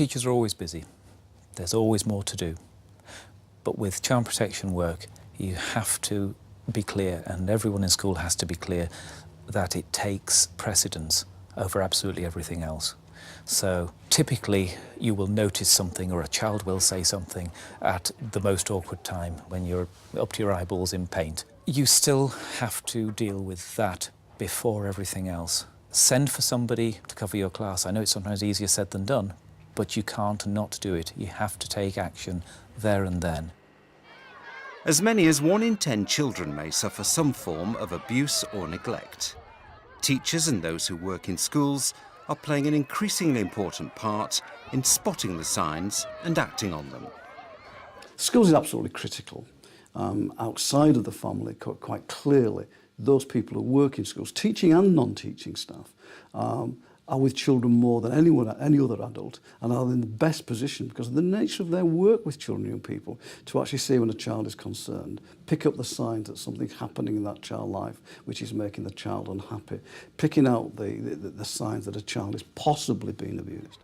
Teachers are always busy. There's always more to do. But with child protection work, you have to be clear, and everyone in school has to be clear, that it takes precedence over absolutely everything else. So typically you will notice something, or a child will say something at the most awkward time when you're up to your eyeballs in paint. You still have to deal with that before everything else. Send for somebody to cover your class. I know it's sometimes easier said than done, but you can't not do it. You have to take action there and then. As many as 1 in 10 children may suffer some form of abuse or neglect. Teachers and those who work in schools are playing an increasingly important part in spotting the signs and acting on them. Schools is absolutely critical. Outside of the family, quite clearly, those people who work in schools, teaching and non-teaching staff, are with children more than any other adult, and are in the best position because of the nature of their work with children and young people to actually see when a child is concerned, pick up the signs that something's happening in that child's life which is making the child unhappy, picking out the signs that a child is possibly being abused.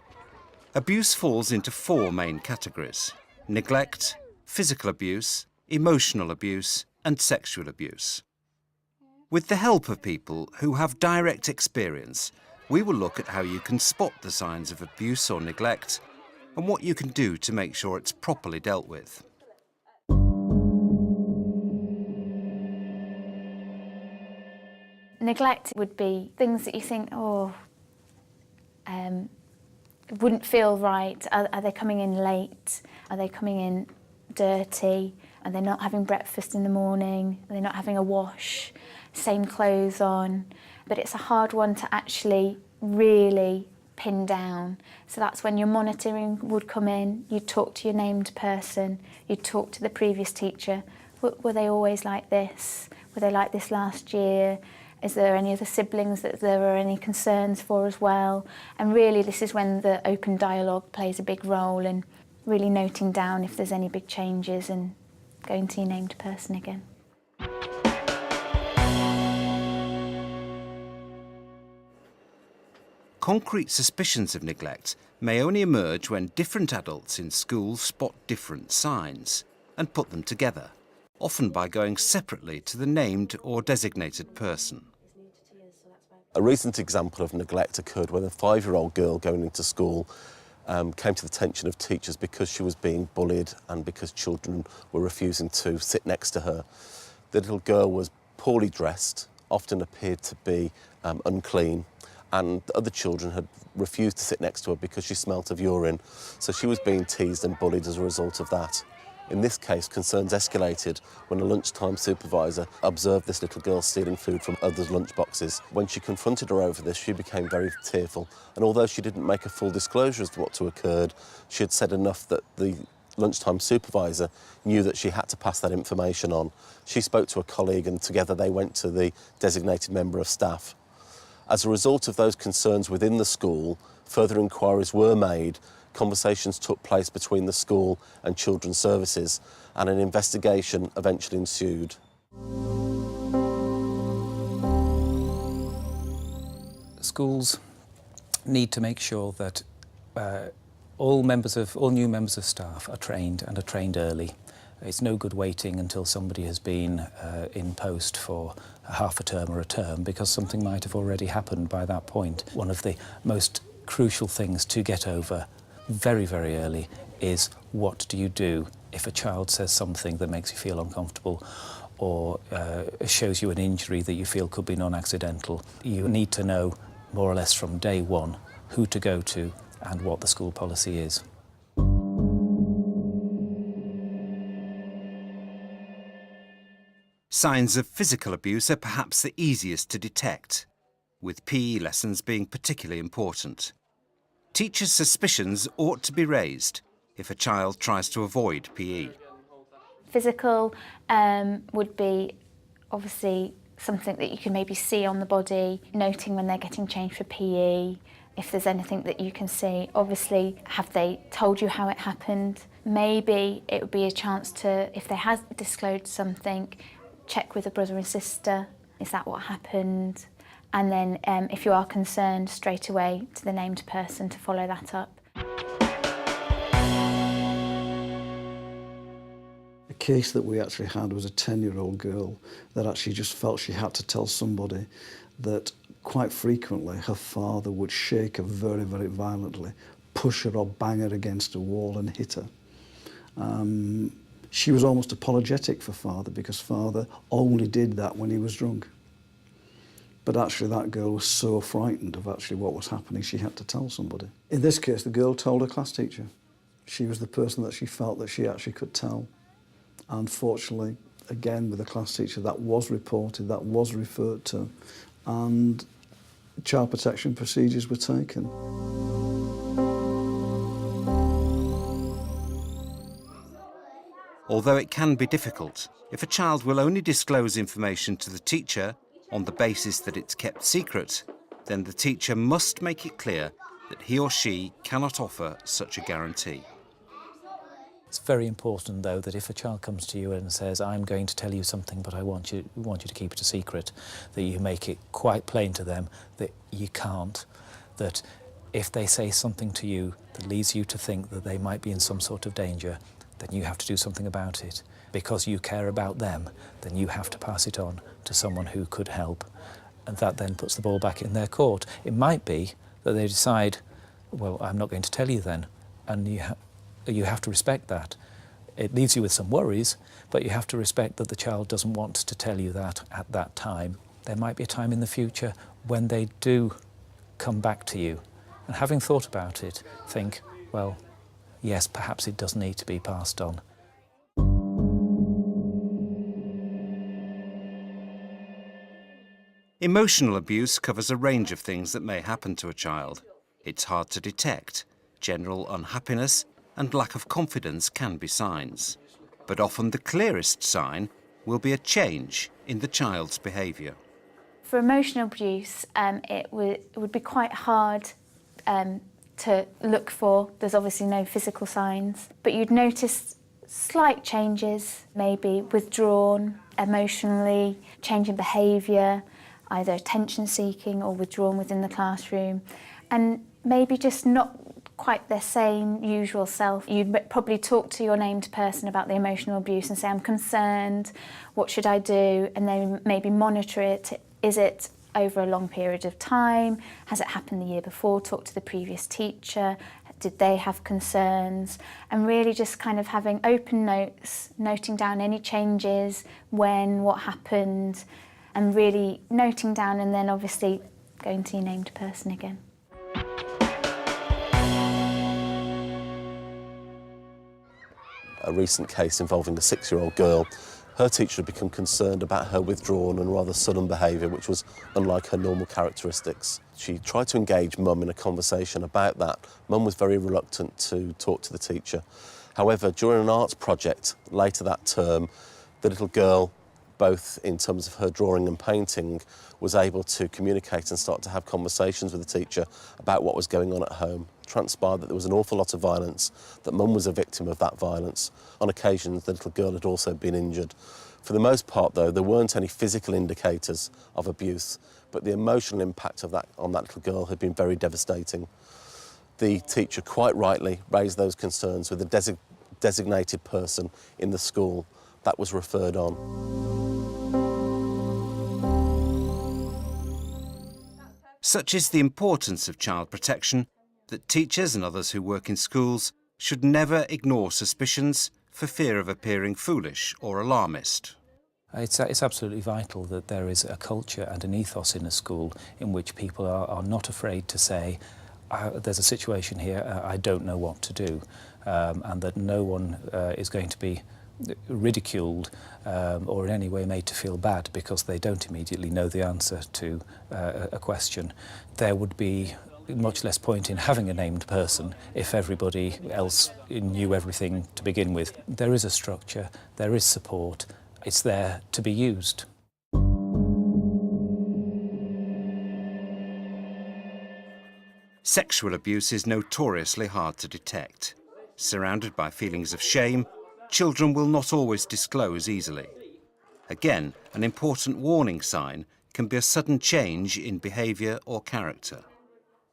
Abuse falls into 4 main categories: neglect, physical abuse, emotional abuse, and sexual abuse. With the help of people who have direct experience, we will look at how you can spot the signs of abuse or neglect and what you can do to make sure it's properly dealt with. Neglect would be things that you think, wouldn't feel right. Are they coming in late? Are they coming in dirty? Are they not having breakfast in the morning? Are they not having a wash? Same clothes on? But it's a hard one to actually really pin down. So that's when your monitoring would come in. You'd talk to your named person. You'd talk to the previous teacher. Were they always like this? Were they like this last year? Is there any other siblings that there are any concerns for as well? And really this is when the open dialogue plays a big role in really noting down if there's any big changes and going to your named person again. Concrete suspicions of neglect may only emerge when different adults in schools spot different signs and put them together, often by going separately to the named or designated person. A recent example of neglect occurred when a 5-year-old girl going into school came to the attention of teachers because she was being bullied and because children were refusing to sit next to her. The little girl was poorly dressed, often appeared to be unclean, and the other children had refused to sit next to her because she smelt of urine, so she was being teased and bullied as a result of that. In this case, concerns escalated when a lunchtime supervisor observed this little girl stealing food from others' lunchboxes. When she confronted her over this, she became very tearful, and although she didn't make a full disclosure as to what occurred, she had said enough that the lunchtime supervisor knew that she had to pass that information on. She spoke to a colleague, and together they went to the designated member of staff. As a result of those concerns within the school, further inquiries were made, conversations took place between the school and children's services, and an investigation eventually ensued. Schools need to make sure that all new members of staff are trained, and are trained early. It's no good waiting until somebody has been in post for half a term or a term, because something might have already happened by that point. One of the most crucial things to get over very, very early is, what do you do if a child says something that makes you feel uncomfortable or shows you an injury that you feel could be non-accidental? You need to know more or less from day one who to go to and what the school policy is. Signs of physical abuse are perhaps the easiest to detect, with PE lessons being particularly important. Teachers' suspicions ought to be raised if a child tries to avoid PE. Physical would be obviously something that you can maybe see on the body, noting when they're getting changed for PE, if there's anything that you can see. Obviously, have they told you how it happened? Maybe it would be a chance to, if they have disclosed something, check with a brother and sister, is that what happened? And then if you are concerned, straight away to the named person to follow that up. case that we actually had was a 10-year-old girl that actually just felt she had to tell somebody that quite frequently her father would shake her very, very violently, push her or bang her against a wall and hit her. She was almost apologetic for father because father only did that when he was drunk. But actually that girl was so frightened of actually what was happening, she had to tell somebody. In this case, the girl told her class teacher. She was the person that she felt that she actually could tell. Unfortunately, again, with the class teacher, that was reported, that was referred to, and child protection procedures were taken. Although it can be difficult, if a child will only disclose information to the teacher on the basis that it's kept secret, then the teacher must make it clear that he or she cannot offer such a guarantee. It's very important, though, that if a child comes to you and says, I'm going to tell you something, but I want you to keep it a secret, that you make it quite plain to them that you can't, that if they say something to you that leads you to think that they might be in some sort of danger, then you have to do something about it. Because you care about them, then you have to pass it on to someone who could help. And that then puts the ball back in their court. It might be that they decide, well, I'm not going to tell you then, and you have to respect that. It leaves you with some worries, but you have to respect that the child doesn't want to tell you that at that time. There might be a time in the future when they do come back to you. And having thought about it, think, well, yes, perhaps it does need to be passed on. Emotional abuse covers a range of things that may happen to a child. It's hard to detect. General unhappiness and lack of confidence can be signs. But often the clearest sign will be a change in the child's behaviour. For emotional abuse, it would be quite hard to look for. There's obviously no physical signs, but you'd notice slight changes, maybe withdrawn emotionally, change in behaviour, either attention-seeking or withdrawn within the classroom, and maybe just not quite their same usual self. You'd probably talk to your named person about the emotional abuse and say, I'm concerned, what should I do? And then maybe monitor it. Is it over a long period of time? Has it happened the year before? Talk to the previous teacher. Did they have concerns? And really just kind of having open notes, noting down any changes, when, what happened, and really noting down and then obviously going to your named person again. A recent case involving a 6-year-old girl. Her teacher had become concerned about her withdrawn and rather sullen behaviour, which was unlike her normal characteristics. She tried to engage Mum in a conversation about that. Mum was very reluctant to talk to the teacher. However, during an arts project later that term, the little girl, both in terms of her drawing and painting, was able to communicate and start to have conversations with the teacher about what was going on at home. It transpired that there was an awful lot of violence, that Mum was a victim of that violence. On occasions, the little girl had also been injured. For the most part, though, there weren't any physical indicators of abuse, but the emotional impact of that on that little girl had been very devastating. The teacher, quite rightly, raised those concerns with a designated person in the school. That was referred on. Such is the importance of child protection that teachers and others who work in schools should never ignore suspicions for fear of appearing foolish or alarmist. It's absolutely vital that there is a culture and an ethos in a school in which people are not afraid to say, there's a situation here, I don't know what to do, and that no one is going to be ridiculed or in any way made to feel bad because they don't immediately know the answer to a question. There would be much less point in having a named person if everybody else knew everything to begin with. There is a structure, there is support, it's there to be used. Sexual abuse is notoriously hard to detect. Surrounded by feelings of shame, children will not always disclose easily. Again, an important warning sign can be a sudden change in behaviour or character.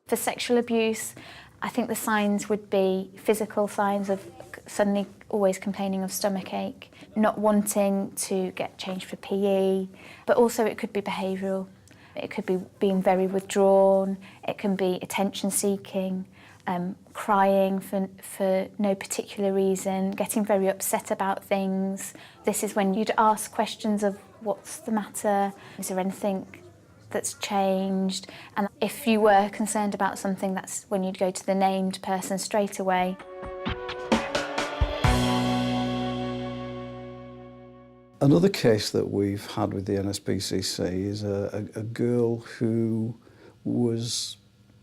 For sexual abuse, I think the signs would be physical signs of suddenly always complaining of stomach ache, not wanting to get changed for PE, but also it could be behavioural. It could be being very withdrawn, it can be attention seeking, crying for no particular reason, getting very upset about things. This is when you'd ask questions of what's the matter, is there anything that's changed? And if you were concerned about something, that's when you'd go to the named person straight away. Another case that we've had with the NSPCC is a girl who was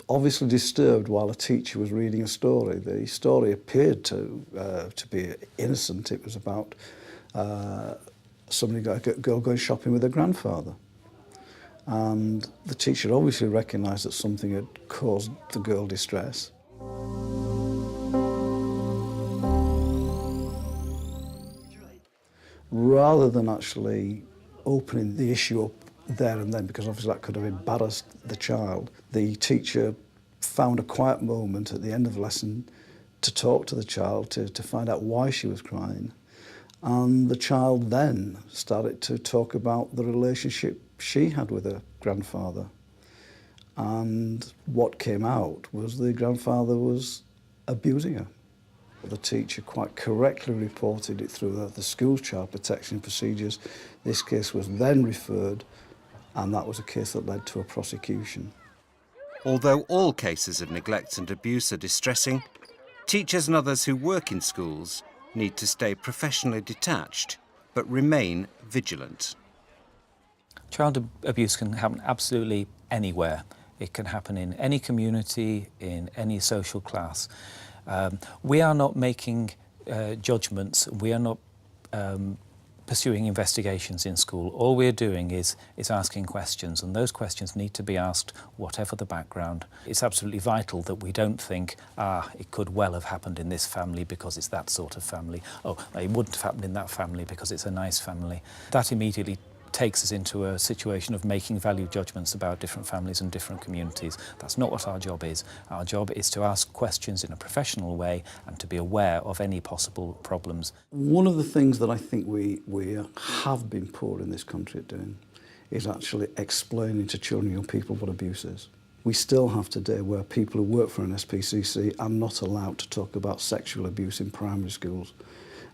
obviously disturbed while a teacher was reading a story. The story appeared to be innocent. It was about a girl going shopping with her grandfather. And the teacher obviously recognised that something had caused the girl distress. Rather than actually opening the issue up there and then, because obviously that could have embarrassed the child, the teacher found a quiet moment at the end of the lesson to talk to the child, to find out why she was crying. And the child then started to talk about the relationship she had with her grandfather. And what came out was the grandfather was abusing her. The teacher quite correctly reported it through the school's child protection procedures. This case was then referred, and that was a case that led to a prosecution. Although all cases of neglect and abuse are distressing, teachers and others who work in schools need to stay professionally detached, but remain vigilant. Child abuse can happen absolutely anywhere. It can happen in any community, in any social class. We are not making judgments. We are not pursuing investigations in school. All we're doing is asking questions, and those questions need to be asked whatever the background. It's absolutely vital that we don't think, it could well have happened in this family because it's that sort of family. Oh, it wouldn't have happened in that family because it's a nice family. That immediately takes us into a situation of making value judgments about different families and different communities. That's not what our job is. Our job is to ask questions in a professional way and to be aware of any possible problems. One of the things that I think we have been poor in this country at doing is actually explaining to children and young people what abuse is. We still have today where people who work for an SPCC are not allowed to talk about sexual abuse in primary schools.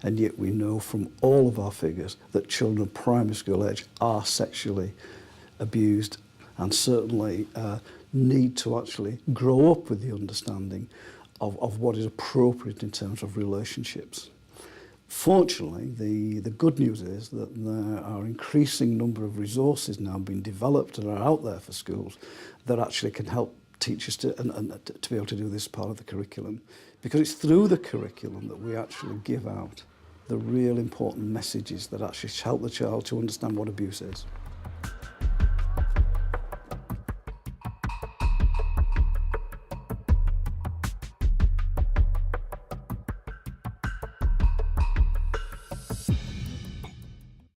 And yet we know from all of our figures that children of primary school age are sexually abused and certainly need to actually grow up with the understanding of what is appropriate in terms of relationships. Fortunately, the good news is that there are an increasing number of resources now being developed and are out there for schools that actually can help teachers to be able to do this part of the curriculum. Because it's through the curriculum that we actually give out the real important messages that actually help the child to understand what abuse is.